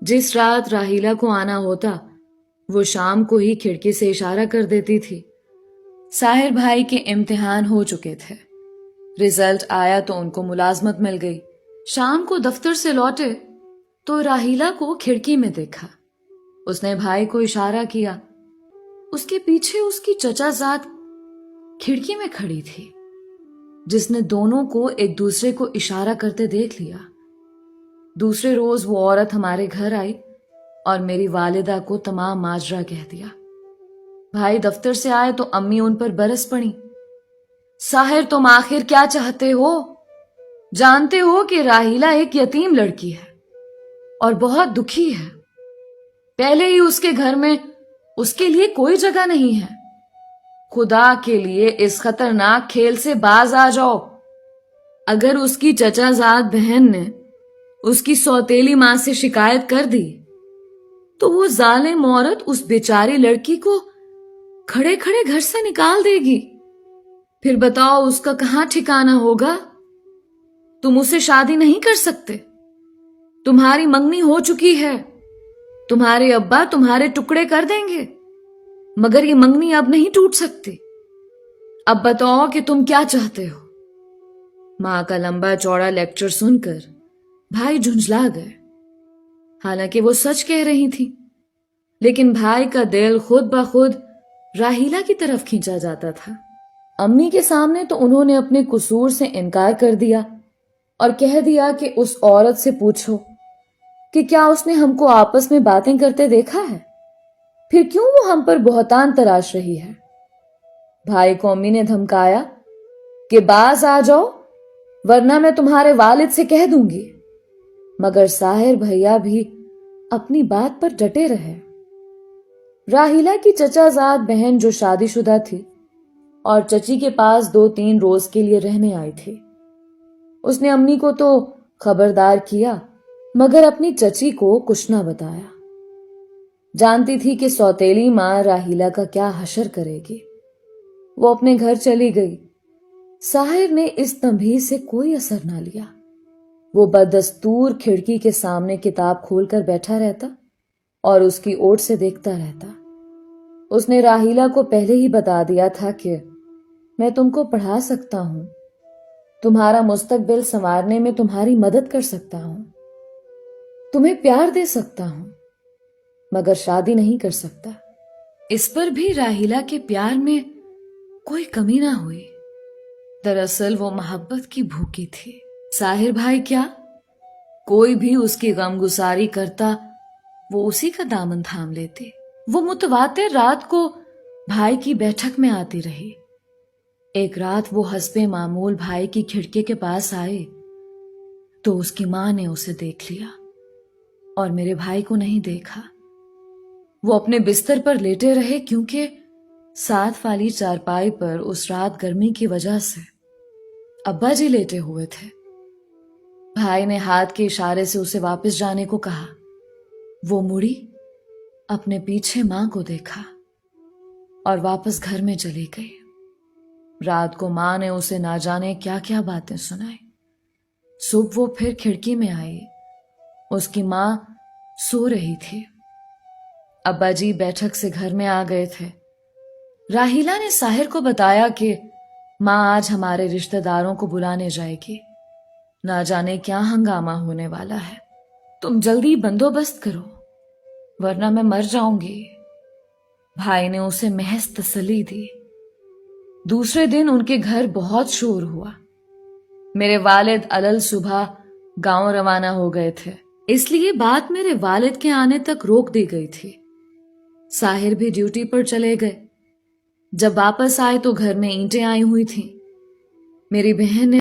जिस रात राहीला को आना होता वो शाम को ही खिड़की से इशारा कर देती थी। साहिर भाई के इम्तिहान हो चुके थे। रिजल्ट आया तो उनको मुलाजमत मिल गई। शाम को दफ्तर से लौटे तो राहीला को खिड़की में देखा। उसने भाई को इशारा किया। उसके पीछे उसकी चचाजाद खिड़की में खड़ी थी, जिसने दोनों को एक दूसरे को इशारा करते देख लिया। दूसरे रोज वो औरत हमारे घर आई और मेरी वालिदा को तमाम माजरा कह दिया। भाई दफ्तर से आए तो अम्मी उन पर बरस पड़ी। साहिर, तुम आखिर क्या चाहते हो? जानते हो कि राहीला एक यतीम लड़की है और बहुत दुखी है। पहले ही उसके घर में उसके लिए कोई जगह नहीं है। खुदा के लिए इस खतरनाक खेल से बाज आ जाओ। अगर उसकी चचाजाद बहन ने उसकी सौतेली मां से शिकायत कर दी तो वो जालिम औरत उस बेचारी लड़की को खड़े खड़े घर से निकाल देगी। फिर बताओ उसका कहां ठिकाना होगा? तुम उसे शादी नहीं कर सकते। तुम्हारी मंगनी हो चुकी है। तुम्हारे अब्बा तुम्हारे टुकड़े कर देंगे, मगर ये मंगनी अब नहीं टूट सकती। अब बताओ कि तुम क्या चाहते हो? मां का लंबा चौड़ा लेक्चर सुनकर भाई झुंझला गए। हालांकि वो सच कह रही थी, लेकिन भाई का दिल खुद ब खुद राहीला की तरफ खींचा जाता था। अम्मी के सामने तो उन्होंने अपने कसूर से इनकार कर दिया और कह दिया कि उस औरत से पूछो कि क्या उसने हमको आपस में बातें करते देखा है, फिर क्यों वो हम पर बहुतान तराश रही है। भाई को अम्मी ने धमकाया कि बाज आ जाओ वरना मैं तुम्हारे वालिद से कह दूंगी, मगर साहिर भैया भी अपनी बात पर डटे रहे। राहीला की चचाजाद बहन जो शादीशुदा थी और चची के पास 2-3 रोज के लिए रहने आई थी, उसने अम्मी को तो खबरदार किया मगर अपनी चची को कुछ ना बताया। जानती थी कि सौतेली मां राहीला का क्या हशर करेगी। वो अपने घर चली गई। साहिर ने इस तंबीह से कोई असर ना लिया। वो बदस्तूर खिड़की के सामने किताब खोलकर बैठा रहता और उसकी ओट से देखता रहता। उसने राहीला को पहले ही बता दिया था कि मैं तुमको पढ़ा सकता हूं, तुम्हारा मुस्तकबिल संवारने में तुम्हारी मदद कर सकता हूं, तुम्हें प्यार दे सकता हूं, मगर शादी नहीं कर सकता। इस पर भी राहीला के प्यार में कोई कमी ना हुई। दरअसल वो मोहब्बत की भूखी थी। साहिर भाई क्या, कोई भी उसकी गमगुसारी करता वो उसी का दामन थाम लेती। वो मुतवातिर रात को भाई की बैठक में आती रही। एक रात वो हस्बे मामूल भाई की खिड़की के पास आए तो उसकी मां ने उसे देख लिया और मेरे भाई को नहीं देखा। वो अपने बिस्तर पर लेटे रहे क्योंकि साथ वाली चारपाई पर उस रात गर्मी की वजह से अब्बा जी लेटे हुए थे। भाई ने हाथ के इशारे से उसे वापस जाने को कहा। वो मुड़ी, अपने पीछे मां को देखा और वापस घर में चली गई। रात को मां ने उसे ना जाने क्या क्या बातें सुनाई। सुबह वो फिर खिड़की में आई। उसकी मां सो रही थी। अब्बा जी बैठक से घर में आ गए थे। राहीला ने साहिर को बताया कि मां आज हमारे रिश्तेदारों को बुलाने जाएगी। ना जाने क्या हंगामा होने वाला है। तुम जल्दी बंदोबस्त करो वरना मैं मर जाऊंगी। भाई ने उसे महज तसल्ली दी। दूसरे दिन उनके घर बहुत शोर हुआ। मेरे वालिद अलल सुबह गांव रवाना हो गए थे, इसलिए बात मेरे वालिद के आने तक रोक दी गई थी। साहिर भी ड्यूटी पर चले गए। जब वापस आए तो घर में ईंटें आई हुई थीं। मेरी बहन ने